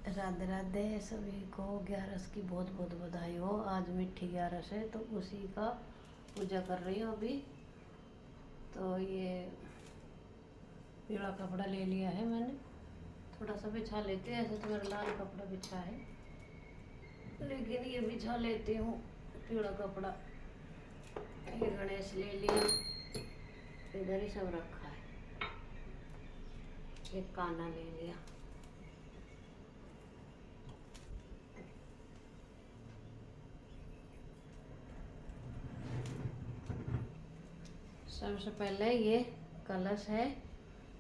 राधे राधे सभी को। 11 की बहुत बहुत बधाई हो। आज मिट्टी 11 है तो उसी का पूजा कर रही हूँ अभी। तो ये पीला कपड़ा ले लिया है मैंने, थोड़ा सा बिछा लेते हैं। ऐसे तो मेरा लाल कपड़ा बिछा है, लेकिन ये बिछा लेती हूँ पीला कपड़ा। ये गणेश ले लिया, इधर ही सब रखा है। एक काना ले लिया। सबसे पहले ये कलश है,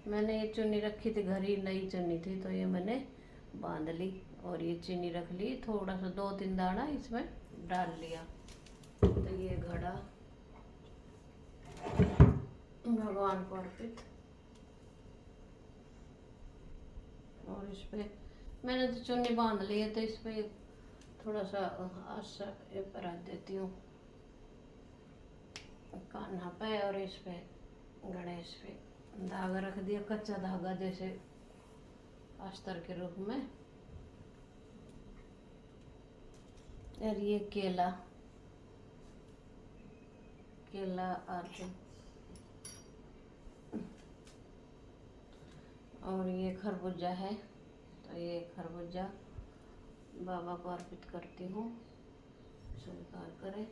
मैंने ये चुन्नी रखी थी, घर ही नई चुन्नी थी तो ये मैंने बांध ली। और ये चीनी रख ली, थोड़ा सा 2-3 दाना इसमें डाल लिया। तो ये घड़ा भगवान को अर्पित। और इस पे मैंने तो चुन्नी बांध ली है, तो इस पे थोड़ा सा आशा ये पर रख देती हूँ कान्हा पे। और इस पे गणेश पे धागा रख दिया, कच्चा धागा जैसे अस्तर के रूप में। और ये केला आरती। और ये खरबूजा है, तो ये खरबूजा बाबा को अर्पित करती हूँ, स्वीकार करें।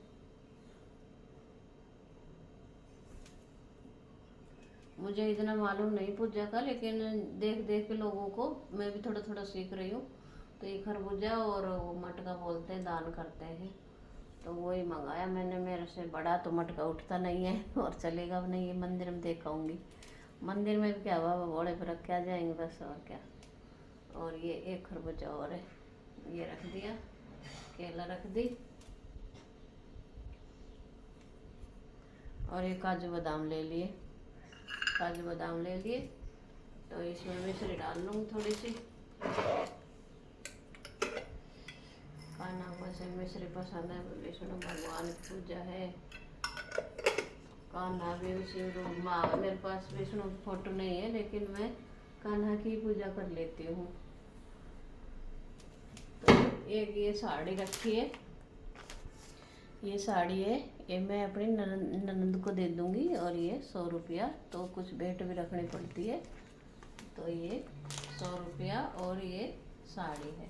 मुझे इतना मालूम नहीं पूजा का, लेकिन देख देख के लोगों को मैं भी थोड़ा थोड़ा सीख रही हूँ। तो ये खरबूजा और वो मटका बोलते हैं, दान करते हैं, तो वही मंगाया मैंने। मेरे से बड़ा तो मटका उठता नहीं है और चलेगा भी नहीं। ये मंदिर में देख आऊँगी, मंदिर में भी क्या बाबा घोड़े पर रख के आ जाएंगे बस, और क्या। और ये एक खरबूजा और है, ये रख दिया। केला रख दी। और ये काजू बादाम ले लिए, तो इसमें मिश्री डाल लूँगी थोड़ी सी। कान्हा को से मिश्री पसंद है, विष्णु भगवान की पूजा है। कान्हा भी उसी रूप में, मेरे पास विष्णु की फोटो नहीं है, लेकिन मैं कान्हा की पूजा कर लेती हूँ। तो एक ये साड़ी रखी है, ये साड़ी है, ये मैं अपनी ननद को दे दूँगी। और ये 100 रुपया, तो कुछ भेंट भी रखनी पड़ती है। तो ये 100 रुपया और ये साड़ी है।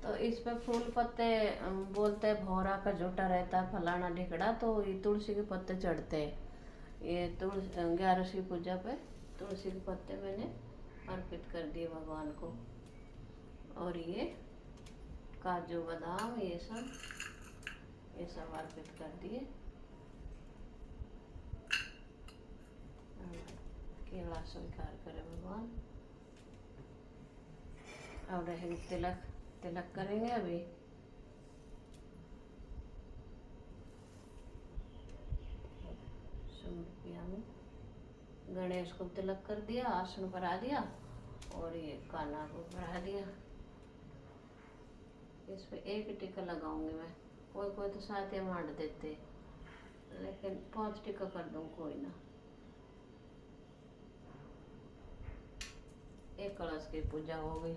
तो इस पे फूल पत्ते बोलते हैं, भौरा का झोटा रहता है, फलाना ढिकड़ा, तो ये तुलसी के पत्ते चढ़ते हैं। ये तुलसी 11 की पूजा पे तुलसी के पत्ते मैंने अर्पित कर दिए भगवान को। और ये काजू बादाम ये सब अर्पित कर दिए। केला स्वीकार करे भगवान। अब रहेंगे तिलक करेंगे अभी। में गणेश को तिलक कर दिया, आसन पर आ दिया, और ये कान्हा को बढ़ा दिया। इस पे एक टिक्का लगाऊंगी मैं। कोई तो 7 या 8 देते, लेकिन 5 टिक्का कर दूँ, कोई ना। एक कलश की पूजा हो गई।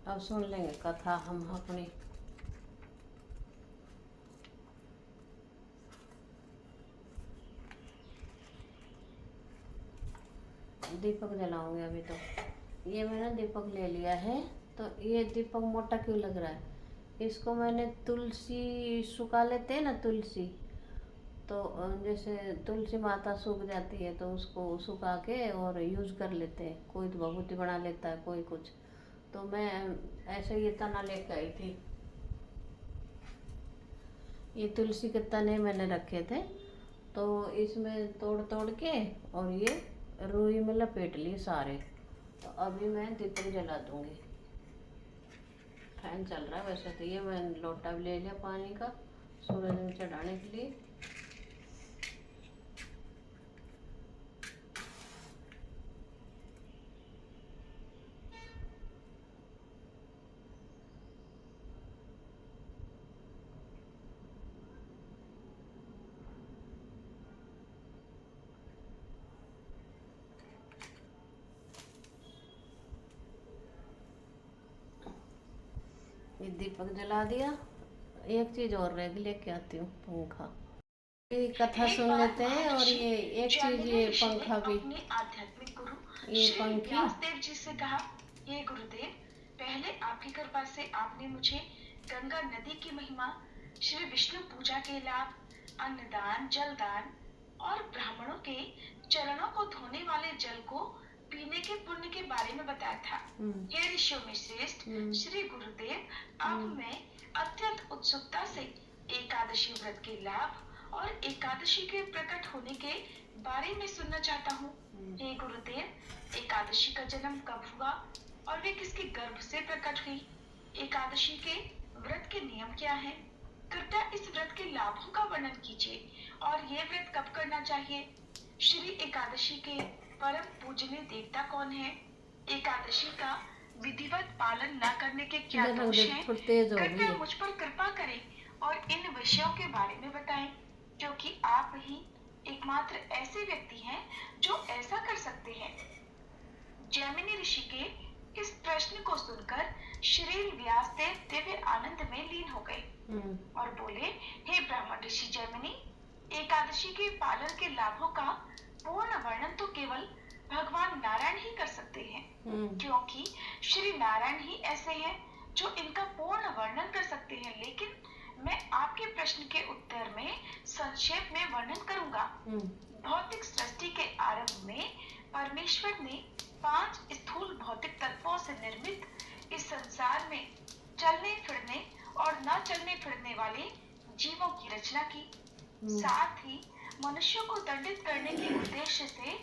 अब सुन लेंगे कथा हम अपनी। दीपक जलाऊंगे अभी। तो ये मैंने दीपक ले लिया है। तो ये दीपक मोटा क्यों लग रहा है, इसको मैंने तुलसी सुखा लेते हैं ना, तुलसी, तो जैसे तुलसी माता सूख जाती है तो उसको सुखा के और यूज़ कर लेते हैं। कोई तो भभूति बना लेता है, कोई कुछ। तो मैं ऐसे ये तना लेकर आई थी। ये तुलसी के तने मैंने रखे थे, तो इसमें तोड़ तोड़ के और ये रुई में लपेट लिए सारे। तो अभी मैं दीपक जला दूंगी। फैन चल रहा है वैसे। तो ये मैं लोटा भी ले लिया पानी का, सूरज में चढ़ाने के लिए। ये दीपक जला दिया। एक चीज और रह गई, लेके आती हूँ पंखा। ये कथा सुन लेते हैं। और ये एक चीज, ये पंखा भी, अपने आध्यात्मिक गुरु ये श्री पंखी व्यासदेव जी से कहा, हे गुरुदेव, पहले आपकी कृपा से आपने मुझे गंगा नदी की महिमा, श्री विष्णु पूजा के लाभ, अन्नदान, जलदान और ब्राह्मणों के चरणों को धोने वाले जल को पीने के पुण्य के बारे में बताया था। हे ऋषियों में श्रेष्ठ श्री गुरुदेव, अब मैं अत्यंत उत्सुकता से एकादशी व्रत के लाभ और एकादशी के प्रकट होने के बारे में सुनना चाहता हूँ। हे गुरुदेव, एकादशी का जन्म कब हुआ और वे किसके गर्भ से प्रकट हुई? एकादशी के व्रत के नियम क्या हैं? कृपया इस व्रत के लाभों का वर्णन कीजिए और ये व्रत कब करना चाहिए? श्री एकादशी के परम पूजनीय देवता कौन है? एकादशी का विधिवत पालन न करने के क्या दोष हैं? कृपया मुझ पर कृपा करें और इन विषयों के बारे में बताएं, क्योंकि आप ही एकमात्र ऐसे व्यक्ति हैं जो ऐसा कर सकते हैं। जैमिनी ऋषि के इस प्रश्न को सुनकर श्री व्यासदेव दिव्य आनंद में लीन हो गए और बोले, हे ब्राह्मण ऋषि जैमिनी, एकादशी के पालन के लाभों का पूर्ण वर्णन तो केवल भगवान नारायण ही कर सकते हैं, क्योंकि श्री नारायण ही ऐसे हैं जो इनका पूर्ण वर्णन कर सकते हैं। लेकिन मैं आपके प्रश्न के उत्तर में संक्षेप में वर्णन करूंगा। भौतिक सृष्टि के आरंभ में परमेश्वर ने 5 स्थूल भौतिक तत्वों से निर्मित इस संसार में चलने फिरने और न चलने फिरने वाले जीवों की रचना की। साथ ही मनुष्यों को दंडित करने के उद्देश्य से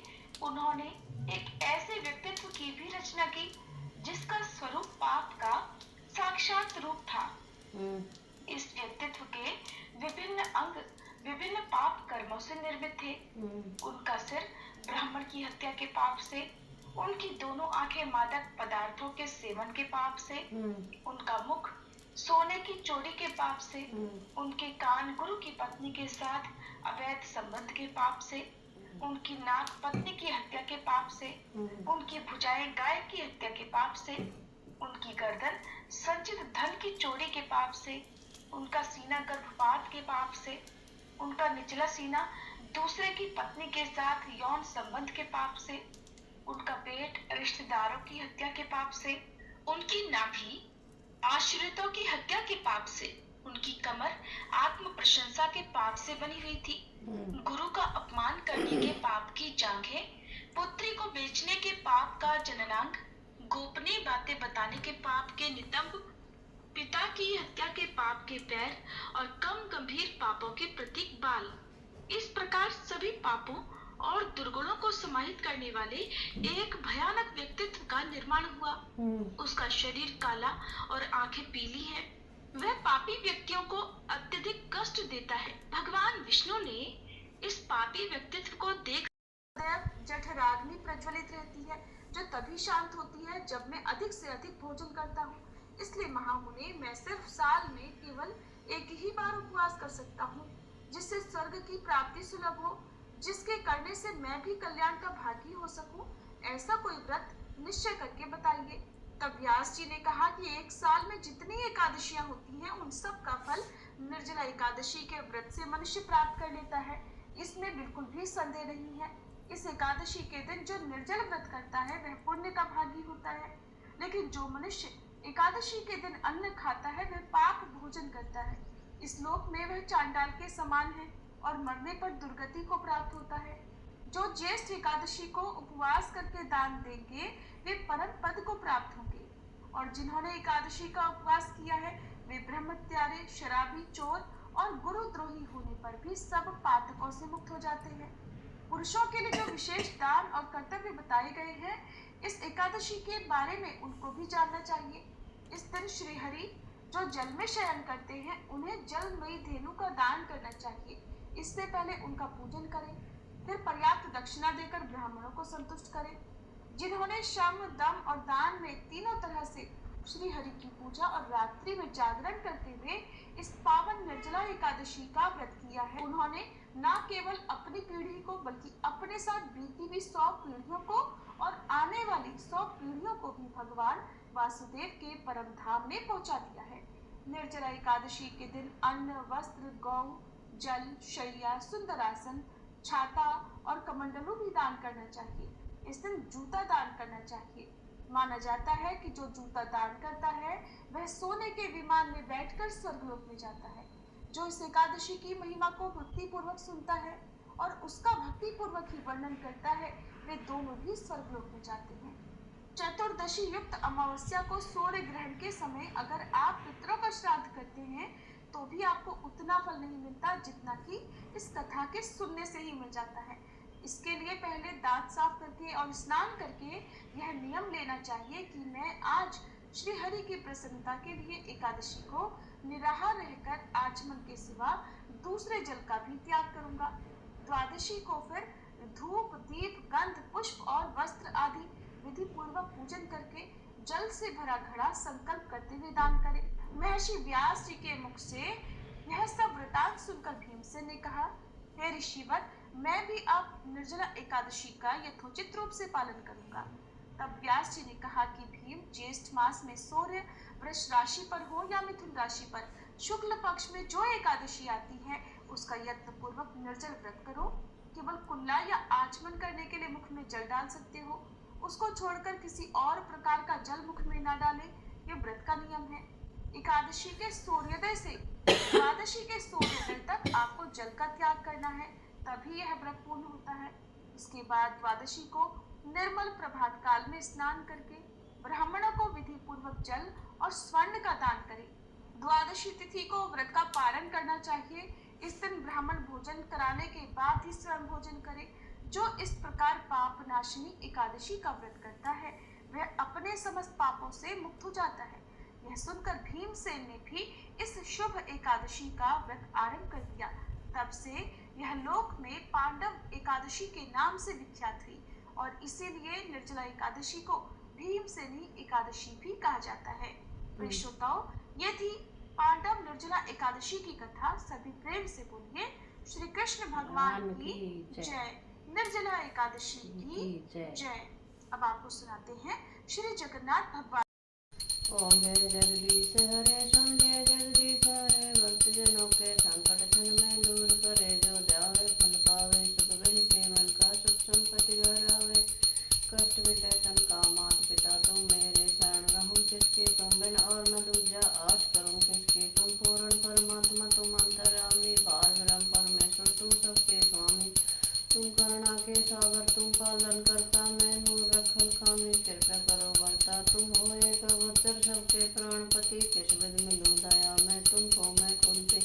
उन्होंने एक ऐसे व्यक्तित्व की भी रचना की जिसका स्वरूप पाप का साक्षात रूप था। इस व्यक्तित्व के विभिन्न अंग विभिन्न पाप कर्मों से निर्मित थे। उनका सिर ब्राह्मण की हत्या के पाप से, उनकी दोनों आंखें मादक पदार्थों के सेवन के पाप से, उनका मुख सोने की चोरी के पाप से, उनके कान गुरु की पत्नी के साथ अवैध संबंध के पाप से, उनकी नाक पत्नी की हत्या के पाप से, उनकी भुजाएं गाय की हत्या के पाप से, उनकी गर्दन संचित धन की चोरी के पाप से, उनका सीना गर्भपात के पाप से, उनका निचला सीना दूसरे की पत्नी के साथ यौन संबंध के पाप से, उनका पेट रिश्तेदारों की हत्या के पाप से, उनकी नाभि आश्रितों की हत्या के पाप से, उनकी कमर आत्म प्रशंसा के पाप से बनी हुई थी। गुरु का अपमान करने के पाप की जांघें, पुत्री को बेचने के पाप का जननांग, गोपनीय बातें बताने के पाप के नितंब, पिता की हत्या के पाप के पैर और कम गंभीर पापों के प्रतीक बाल। इस प्रकार सभी पापों और दुर्गुणों को समाहित करने वाले एक भयानक व्यक्तित्व का निर्माण हुआ। उसका शरीर काला और आंखें पीली हैं। वह पापी व्यक्तियों को अत्यधिक कष्ट देता है। भगवान विष्णु ने इस पापी व्यक्तित्व को देख जठराग्नि प्रज्वलित रहती है, जो तभी शांत होती है जब मैं अधिक से अधिक भोजन करता हूँ। इसलिए महामुनि, मैं सिर्फ साल में केवल एक ही बार उपवास कर सकता हूँ, जिससे स्वर्ग की प्राप्ति सुलभ हो, जिसके करने से मैं भी कल्याण का भागी हो सकूं। ऐसा कोई व्रत निश्चय करके बताइए। तब व्यास जी ने कहा कि एक साल में जितनी एकादशियां होती हैं, उन सब का फल निर्जला एकादशी के व्रत से मनुष्य प्राप्त कर लेता है। इसमें बिल्कुल भी संदेह नहीं है। इस एकादशी के दिन जो निर्जल व्रत करता है वह पुण्य का भागी होता है, लेकिन जो मनुष्य एकादशी के दिन अन्न खाता है वह पाप भोजन करता है। इस लोक में वह चांडाल के समान है और मरने पर दुर्गति को प्राप्त होता है। जो ज्येष्ठ एकादशी को उपवास करके दान देंगे वे परम पद को प्राप्त होंगे, और जिन्होंने एकादशी का उपवास किया है वे ब्रह्मत्यारे, शराबी, चोर और गुरुद्रोही होने पर भी सब पातकों से मुक्त हो जाते हैं। पुरुषों के लिए जो विशेष दान और कर्तव्य बताए गए हैं, इस एकादशी के बारे में उनको भी जानना चाहिए। इस दिन श्री हरि जो जल में शयन करते हैं, उन्हें जलमयी धेनु का दान करना चाहिए। इससे पहले उनका पूजन करें, फिर पर्याप्त दक्षिणा देकर ब्राह्मणों को संतुष्ट करें। जिन्होंने श्रम, दम और दान में तीनों तरह से श्री हरि की पूजा और रात्रि में जागरण करते हुए इस पावन निर्जला एकादशी का व्रत किया है, उन्होंने न केवल अपनी पीढ़ी को बल्कि अपने साथ बीती हुई 100 पीढ़ियों को और आने वाली 100 पीढ़ियों को भी भगवान वासुदेव के परम धाम में पहुंचा दिया है। निर्जला एकादशी के दिन अन्न, वस्त्र, गौ, जल, शैया, सुंदरासन, छाता और कमंडलू भी दान करना चाहिए। इस दिन जूता दान करना चाहिए। माना जाता है कि जो जूता दान करता है वह सोने के विमान में बैठकर स्वर्गलोक में जाता है। जो इस एकादशी की महिमा को भक्ति पूर्वक सुनता है और उसका भक्ति पूर्वक ही वर्णन करता है, वे दोनों भी स्वर्गलोक में जाते हैं। चतुर्दशी युक्त अमावस्या को सूर्य ग्रहण के समय अगर आप पितरों का श्राद्ध करते हैं तो भी आपको उतना फल नहीं मिलता जितना कि इस कथा के सुनने से ही मिल जाता है। इसके लिए पहले दांत साफ करके और स्नान करके यह नियम लेना चाहिए कि मैं आज श्री हरि की प्रसन्नता के लिए एकादशी को निराहार रहकर आचमन के सिवा दूसरे जल का भी त्याग करूंगा। द्वादशी को फिर धूप, दीप, गंध, पुष्प और वस्त्र आदि विधि पूर्वक पूजन करके जल से भरा घड़ा संकल्प करते हुए दान करें। महर्षि व्यास जी के मुख से यह सब वृतांत सुनकर भीमसेन ने कहा, हे ऋषिवर, मैं भी अब निर्जला एकादशी का यथोचित रूप से पालन करूंगा। तब व्यास जी ने कहा कि भीम, ज्येष्ठ मास में सूर्य वृष राशि पर हो या मिथुन राशि पर शुक्ल पक्ष में जो एकादशी आती है उसका यत्न पूर्वक निर्जल व्रत करो। केवल कुल्ला या आचमन करने के लिए मुख में जल डाल सकते हो, उसको छोड़कर किसी और प्रकार का जल मुख में न डाले, ये व्रत का नियम है। एकादशी के सूर्योदय से द्वादशी के सूर्योदय तक आपको जल का त्याग करना है, तभी यह व्रत पूर्ण होता है। इसके बाद द्वादशी को निर्मल प्रभात काल में स्नान करके ब्राह्मणों को विधि पूर्वक जल और स्वर्ण का दान करें। द्वादशी तिथि को व्रत का पारण करना चाहिए। इस दिन ब्राह्मण भोजन कराने के बाद ही स्वयं भोजन करे। जो इस प्रकार पाप नाशिनी एकादशी का व्रत करता है वह अपने समस्त पापों से मुक्त हो जाता है। यह सुनकर भीमसेन ने भी इस शुभ एकादशी का व्रत आरंभ कर दिया। तब से यह लोक में पांडव एकादशी के नाम से विख्यात हुई और इसीलिए निर्जला एकादशी को भीमसेनी एकादशी भी कहा जाता है। प्रिय श्रोताओं, ये थी पांडव निर्जला एकादशी की कथा। सभी प्रेम से बोलिए श्री कृष्ण भगवान की जय। निर्जला एकादशी की जय। अब आपको सुनाते हैं श्री जगन्नाथ भगवान। ओम जय जगदीश हरे, सोम जय जगदीश हरे, भक्तजनों के संकट क्षण में दूर करे, जो ध्यावे फल पावे, सुख बिन से मन का सुख संपत्ति घर आवे, कष्ट मिटे तन का मात पिता तुम मेरे, शरण रहूं किसके तुम बिन और न दूजा, आस करूं किसके तुम पूर्ण, परमात्मा तुम अंतर्यामी, पार ब्रह्म परमेश्वर तुम सबके स्वामी, तुम करुणा के सागर तुम पालन करता, मैं हूँ रखल खामी, कृपा करो बरता, तुम हो एक अवतार सबके प्राणपति, किस विध मिलूं दया मैं तुमको, मैं कुंती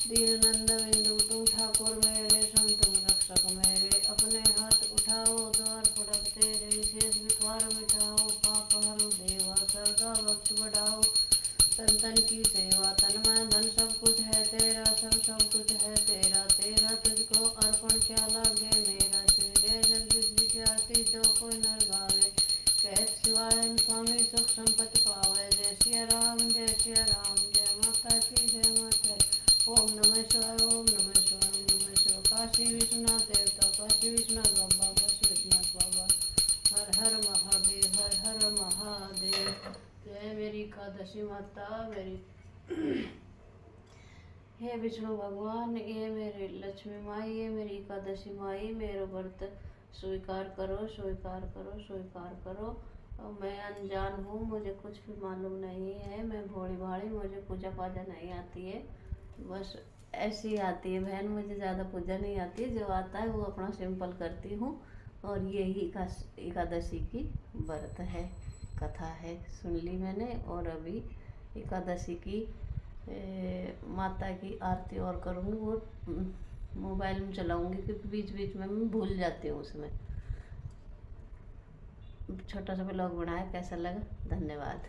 दीन नंद बिंदु, तुम ठाकुर मेरे संग, तुम रक्षक मेरे, अपने हाथ उठाओ द्वार फड़क तेरे, शेष विकार मिटाओ, पाप हरो देवा, सरगा भक्त बढ़ाओ, तन तन की सेवा, तन मन धन सब कुछ है तेरा, सब कुछ है तेरा, तेरा तुझको अर्पण क्या लागे मेरा, श्री जय जगदीश जी की आरती जो कोई नर गावे, कह शिवाय स्वामी सुख संपत्ति पावे, जय सिया राम, जय सिया राम, जय माता की जय माता। ओम नमः शिवाय, ओम नमः शिवाय, ओम नमः शिवाय। काशी विश्वनाथ देवता, काशी विश्वनाथ बाबा, काशी विश्वनाथ बाबा, हर हर महादेव, हर हर महादेव। जय मेरी एकादशी माता, मेरी हे विष्णु भगवान, ये मेरी लक्ष्मी माई, ये मेरी एकादशी माई, मेरा व्रत स्वीकार करो, स्वीकार करो, स्वीकार करो। मैं अनजान हूँ, मुझे कुछ भी मालूम नहीं है, मैं भोली भाली, मुझे पूजा पाजा नहीं आती है, बस ऐसी आती है बहन, मुझे ज़्यादा पूजा नहीं आती है, जो आता है वो अपना सिंपल करती हूँ। और यही एकादशी की व्रत है, कथा है, सुन ली मैंने। और अभी एकादशी की माता की आरती और करूँगी, वो मोबाइल में चलाऊँगी क्योंकि बीच बीच में मैं भूल जाती हूँ उसमें। छोटा सा ब्लॉग बनाया, कैसा लगा? धन्यवाद।